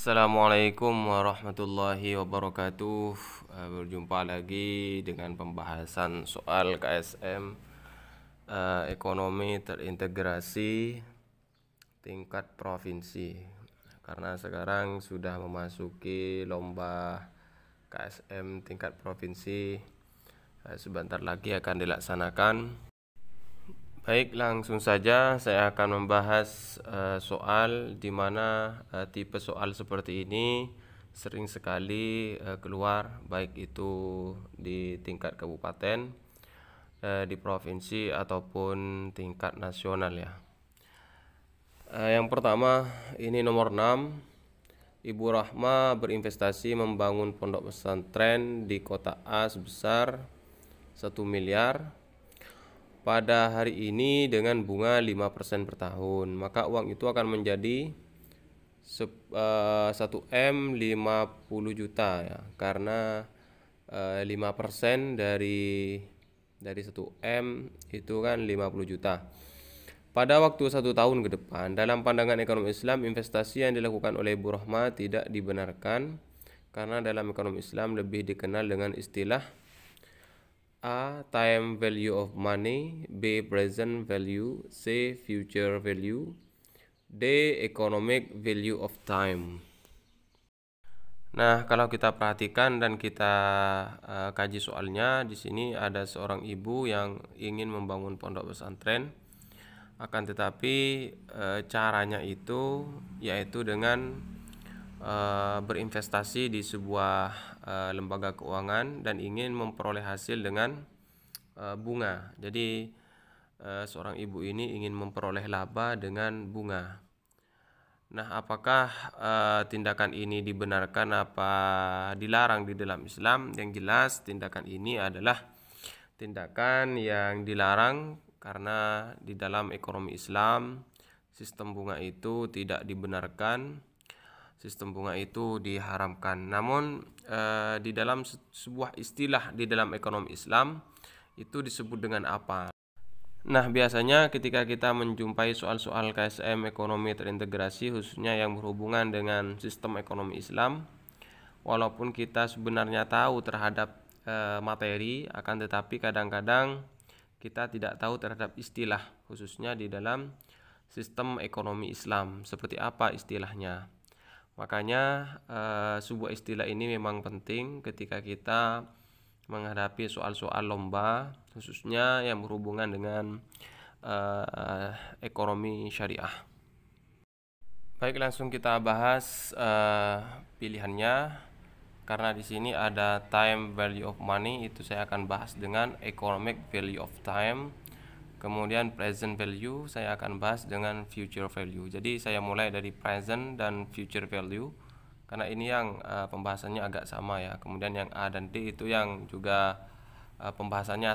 Assalamualaikum warahmatullahi wabarakatuh. Berjumpa lagi dengan pembahasan soal KSM ekonomi terintegrasi tingkat provinsi. Karena sekarang sudah memasuki lomba KSM tingkat provinsi, sebentar lagi akan dilaksanakan. Baik, langsung saja saya akan membahas soal di mana tipe soal seperti ini sering sekali keluar, baik itu di tingkat kabupaten, di provinsi ataupun tingkat nasional ya. Yang pertama, ini nomor 6. Ibu Rahma berinvestasi membangun pondok pesantren di kota A sebesar 1 miliar pada hari ini dengan bunga 5% per tahun, maka uang itu akan menjadi 1M 50 juta ya, karena 5% dari 1M itu kan 50 juta. Pada waktu 1 tahun ke depan, dalam pandangan ekonomi Islam, investasi yang dilakukan oleh Ibu Rahma tidak dibenarkan karena dalam ekonomi Islam lebih dikenal dengan istilah A. Time value of money, B. Present value, C. Future value, D. Economic value of time. Nah, kalau kita perhatikan dan kita kaji soalnya, di sini ada seorang ibu yang ingin membangun pondok pesantren, akan tetapi caranya itu yaitu dengan berinvestasi di sebuah lembaga keuangan dan ingin memperoleh hasil dengan bunga. Jadi seorang ibu ini ingin memperoleh laba dengan bunga. Nah, apakah tindakan ini dibenarkan apa dilarang di dalam Islam? Yang jelas tindakan ini adalah tindakan yang dilarang karena di dalam ekonomi Islam sistem bunga itu tidak dibenarkan. Sistem bunga itu diharamkan. Namun di dalam sebuah istilah di dalam ekonomi Islam itu disebut dengan apa? Nah, biasanya ketika kita menjumpai soal-soal KSM ekonomi terintegrasi khususnya yang berhubungan dengan sistem ekonomi Islam, walaupun kita sebenarnya tahu terhadap materi, akan tetapi kadang-kadang kita tidak tahu terhadap istilah khususnya di dalam sistem ekonomi Islam, seperti apa istilahnya. Makanya sebuah istilah ini memang penting ketika kita menghadapi soal-soal lomba khususnya yang berhubungan dengan ekonomi syariah. Baik, langsung kita bahas pilihannya. Karena di sini ada time value of money, itu saya akan bahas dengan economic value of time. Kemudian present value saya akan bahas dengan future value. Jadi saya mulai dari present dan future value karena ini yang pembahasannya agak sama ya. Kemudian yang A dan D itu yang juga pembahasannya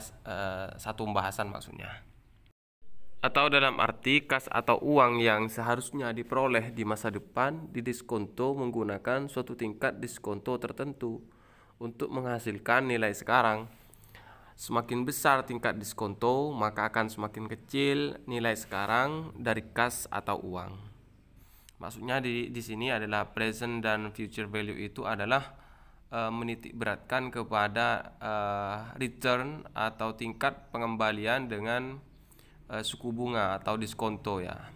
satu pembahasan maksudnya. Atau dalam arti kas atau uang yang seharusnya diperoleh di masa depan didiskonto menggunakan suatu tingkat diskonto tertentu untuk menghasilkan nilai sekarang. Semakin besar tingkat diskonto, maka akan semakin kecil nilai sekarang dari kas atau uang. Maksudnya di sini adalah present dan future value itu adalah menitik beratkan kepada return atau tingkat pengembalian dengan suku bunga atau diskonto ya.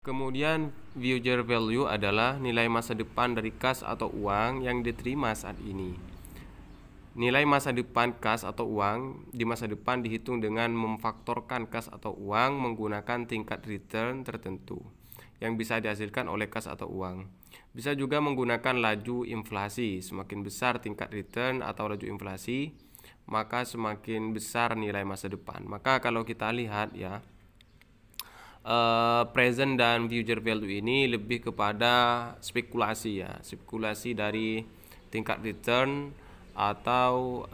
Kemudian future value adalah nilai masa depan dari kas atau uang yang diterima saat ini. Nilai masa depan kas atau uang di masa depan dihitung dengan memfaktorkan kas atau uang menggunakan tingkat return tertentu yang bisa dihasilkan oleh kas atau uang. Bisa juga menggunakan laju inflasi. Semakin besar tingkat return atau laju inflasi, maka semakin besar nilai masa depan. Maka kalau kita lihat ya, present dan future value ini lebih kepada spekulasi ya, spekulasi dari tingkat return atau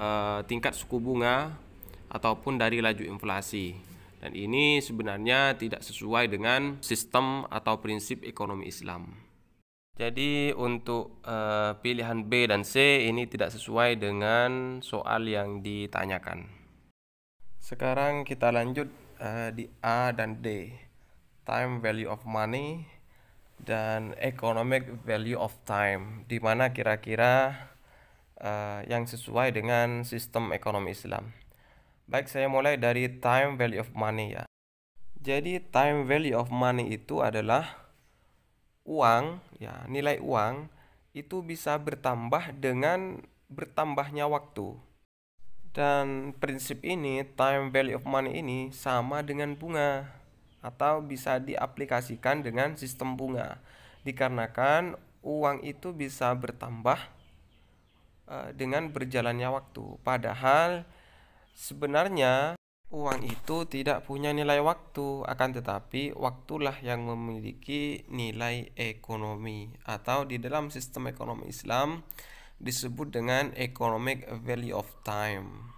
tingkat suku bunga ataupun dari laju inflasi. Dan ini sebenarnya tidak sesuai dengan sistem atau prinsip ekonomi Islam. Jadi untuk pilihan B dan C ini tidak sesuai dengan soal yang ditanyakan. Sekarang kita lanjut di A dan D. Time value of money dan economic value of time, di mana kira-kira yang sesuai dengan sistem ekonomi Islam. Baik, saya mulai dari time value of money ya. Jadi time value of money itu adalah uang, ya, nilai uang itu bisa bertambah dengan bertambahnya waktu. Dan prinsip ini, time value of money ini sama dengan bunga atau bisa diaplikasikan dengan sistem bunga. Dikarenakan uang itu bisa bertambah dengan berjalannya waktu. Padahal sebenarnya uang itu tidak punya nilai waktu, akan tetapi waktulah yang memiliki nilai ekonomi, atau di dalam sistem ekonomi Islam disebut dengan economic value of time.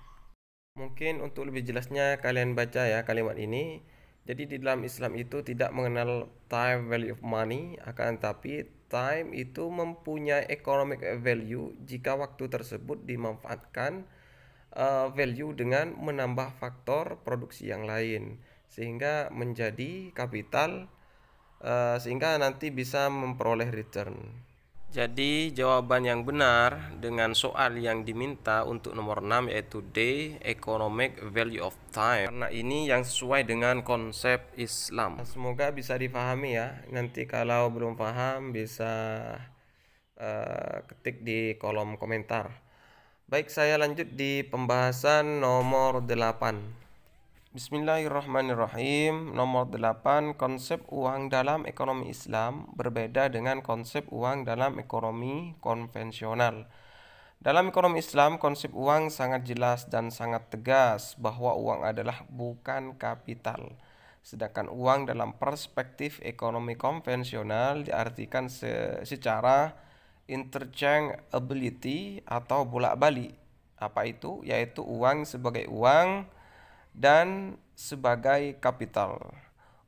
Mungkin untuk lebih jelasnya kalian baca ya kalimat ini. Jadi di dalam Islam itu tidak mengenal time value of money, akan tetapi time itu mempunyai economic value jika waktu tersebut dimanfaatkan value dengan menambah faktor produksi yang lain sehingga menjadi kapital, sehingga nanti bisa memperoleh return. Jadi jawaban yang benar dengan soal yang diminta untuk nomor 6 yaitu D, economic value of time. Karena ini yang sesuai dengan konsep Islam. Semoga bisa dipahami ya. Nanti kalau belum paham bisa ketik di kolom komentar. Baik, saya lanjut di pembahasan nomor 8. Bismillahirrahmanirrahim. Nomor 8, konsep uang dalam ekonomi Islam berbeda dengan konsep uang dalam ekonomi konvensional. Dalam ekonomi Islam, konsep uang sangat jelas dan sangat tegas bahwa uang adalah bukan kapital. Sedangkan uang dalam perspektif ekonomi konvensional diartikan secara interchangeability atau bolak-balik. Apa itu? Yaitu uang sebagai uang dan sebagai kapital.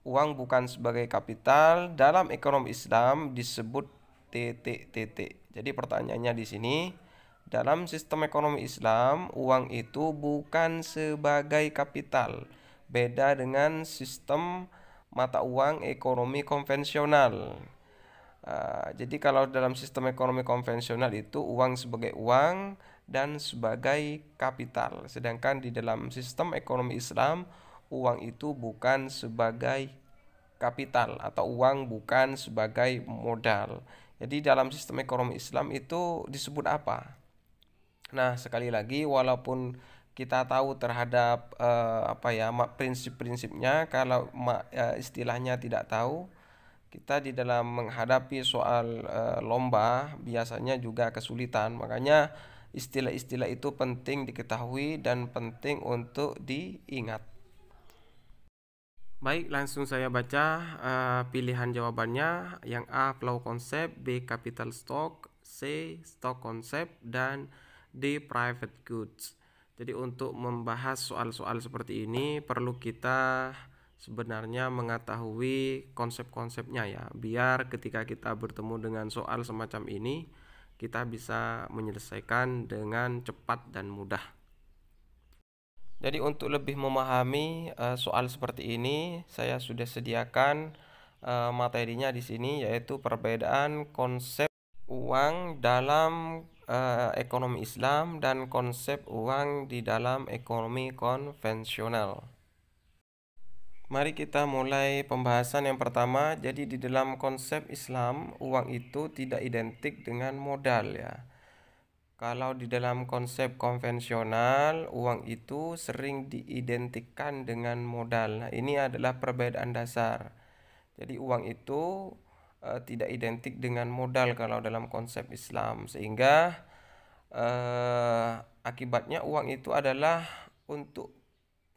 Uang bukan sebagai kapital dalam ekonomi Islam disebut titik-titik. Jadi pertanyaannya di sini, dalam sistem ekonomi Islam, uang itu bukan sebagai kapital. Beda dengan sistem mata uang ekonomi konvensional. Jadi kalau dalam sistem ekonomi konvensional itu uang sebagai uang dan sebagai kapital. Sedangkan di dalam sistem ekonomi Islam, uang itu bukan sebagai kapital atau uang bukan sebagai modal. Jadi dalam sistem ekonomi Islam itu disebut apa? Nah, sekali lagi walaupun kita tahu terhadap prinsip-prinsipnya, kalau istilahnya tidak tahu, kita di dalam menghadapi soal lomba biasanya juga kesulitan. Makanya istilah-istilah itu penting diketahui dan penting untuk diingat. Baik, langsung saya baca pilihan jawabannya. Yang A, flow concept, B, capital stock, C, stock concept, dan D, private goods. Jadi untuk membahas soal-soal seperti ini perlu kita sebenarnya mengetahui konsep-konsepnya ya, biar ketika kita bertemu dengan soal semacam ini kita bisa menyelesaikan dengan cepat dan mudah. Jadi untuk lebih memahami soal seperti ini, saya sudah sediakan materinya di sini, yaitu perbedaan konsep uang dalam ekonomi Islam dan konsep uang di dalam ekonomi konvensional. Mari kita mulai pembahasan yang pertama. Jadi di dalam konsep Islam, uang itu tidak identik dengan modal ya. Kalau di dalam konsep konvensional, uang itu sering diidentikan dengan modal. Nah, ini adalah perbedaan dasar. Jadi uang itu tidak identik dengan modal kalau dalam konsep Islam, sehingga akibatnya uang itu adalah untuk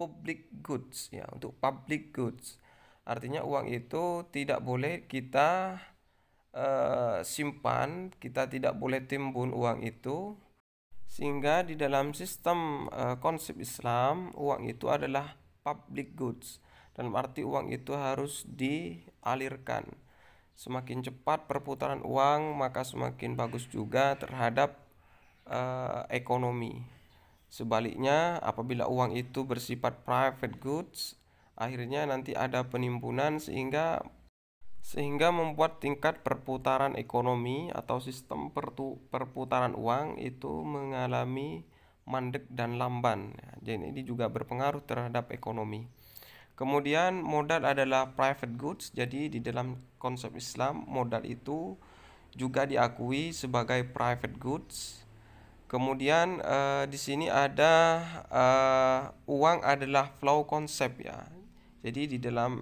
public goods ya, untuk public goods. Artinya uang itu tidak boleh kita simpan, kita tidak boleh timbun uang itu, sehingga di dalam sistem konsep Islam uang itu adalah public goods. Dalam arti uang itu harus dialirkan. Semakin cepat perputaran uang, maka semakin bagus juga terhadap ekonomi. Sebaliknya, apabila uang itu bersifat private goods, akhirnya nanti ada penimbunan sehingga sehingga membuat tingkat perputaran ekonomi atau sistem perputaran uang itu mengalami mandek dan lamban. Jadi ini juga berpengaruh terhadap ekonomi. Kemudian modal adalah private goods. Jadi di dalam konsep Islam modal itu juga diakui sebagai private goods. Kemudian di sini ada uang adalah flow konsep ya. Jadi di dalam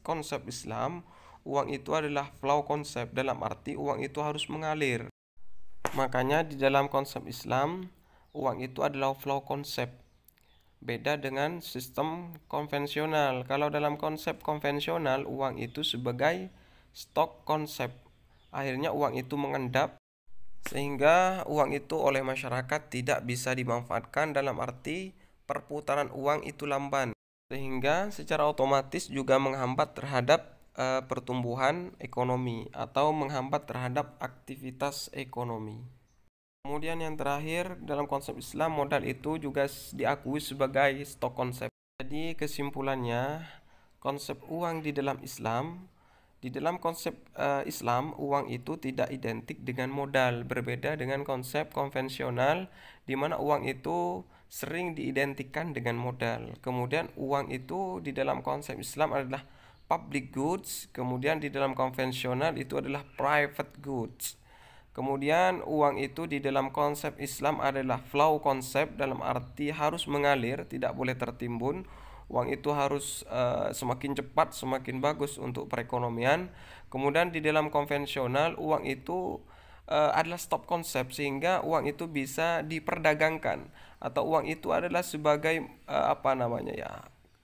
konsep Islam uang itu adalah flow konsep, dalam arti uang itu harus mengalir. Makanya di dalam konsep Islam uang itu adalah flow konsep. Beda dengan sistem konvensional. Kalau dalam konsep konvensional uang itu sebagai stok konsep. Akhirnya uang itu mengendap sehingga uang itu oleh masyarakat tidak bisa dimanfaatkan, dalam arti perputaran uang itu lamban. Sehingga secara otomatis juga menghambat terhadap pertumbuhan ekonomi atau menghambat terhadap aktivitas ekonomi. Kemudian yang terakhir, dalam konsep Islam modal itu juga diakui sebagai stok konsep. Jadi kesimpulannya, konsep uang di dalam Islam, di dalam konsep Islam uang itu tidak identik dengan modal, berbeda dengan konsep konvensional di mana uang itu sering diidentikan dengan modal. Kemudian uang itu di dalam konsep Islam adalah public goods, kemudian di dalam konvensional itu adalah private goods. Kemudian uang itu di dalam konsep Islam adalah flow konsep, dalam arti harus mengalir, tidak boleh tertimbun. Uang itu harus semakin cepat semakin bagus untuk perekonomian. Kemudian di dalam konvensional uang itu adalah stop konsep, sehingga uang itu bisa diperdagangkan atau uang itu adalah sebagai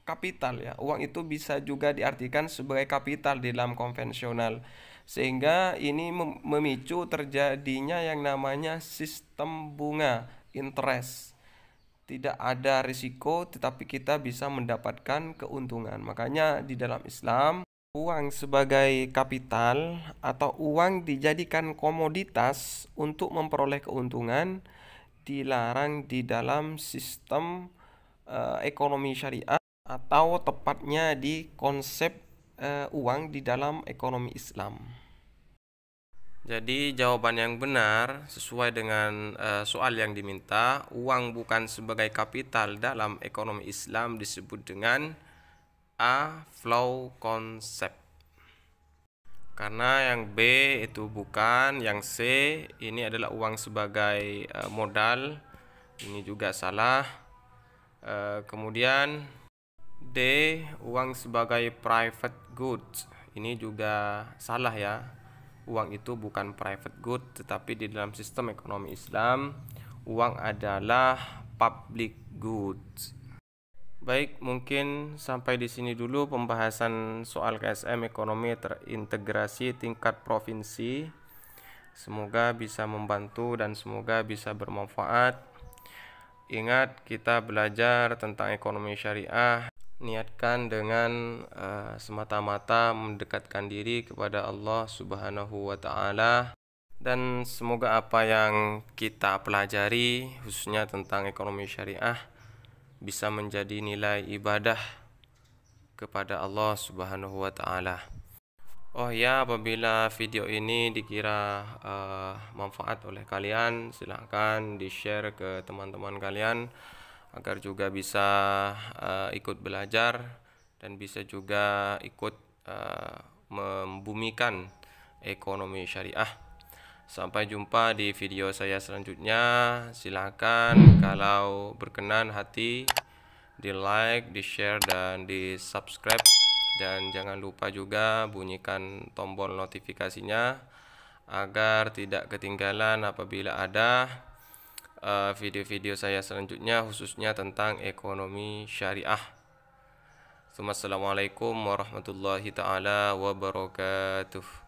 kapital ya. Uang itu bisa juga diartikan sebagai kapital di dalam konvensional, sehingga ini memicu terjadinya yang namanya sistem bunga interest. Tidak ada risiko tetapi kita bisa mendapatkan keuntungan. Makanya di dalam Islam uang sebagai kapital atau uang dijadikan komoditas untuk memperoleh keuntungan dilarang di dalam sistem ekonomi syariah, atau tepatnya di konsep uang di dalam ekonomi Islam. Jadi jawaban yang benar sesuai dengan soal yang diminta, uang bukan sebagai kapital dalam ekonomi Islam disebut dengan A. Flow concept. Karena yang B itu bukan, yang C ini adalah uang sebagai modal, ini juga salah. Kemudian D, uang sebagai private goods, ini juga salah ya. Uang itu bukan private good, tetapi di dalam sistem ekonomi Islam uang adalah public goods. Baik, mungkin sampai di sini dulu pembahasan soal KSM ekonomi terintegrasi tingkat provinsi. Semoga bisa membantu dan semoga bisa bermanfaat. Ingat, kita belajar tentang ekonomi syariah niatkan dengan semata-mata mendekatkan diri kepada Allah Subhanahu wa Ta'ala, dan semoga apa yang kita pelajari khususnya tentang ekonomi syariah bisa menjadi nilai ibadah kepada Allah Subhanahu wa Ta'ala. Oh ya, apabila video ini dikira manfaat oleh kalian, silahkan di-share ke teman-teman kalian agar juga bisa ikut belajar dan bisa juga ikut membumikan ekonomi syariah. Sampai jumpa di video saya selanjutnya. Silakan kalau berkenan hati di like, di share, dan di subscribe, dan jangan lupa juga bunyikan tombol notifikasinya agar tidak ketinggalan apabila ada video-video saya selanjutnya khususnya tentang ekonomi syariah. Assalamualaikum warahmatullahi taala wabarakatuh.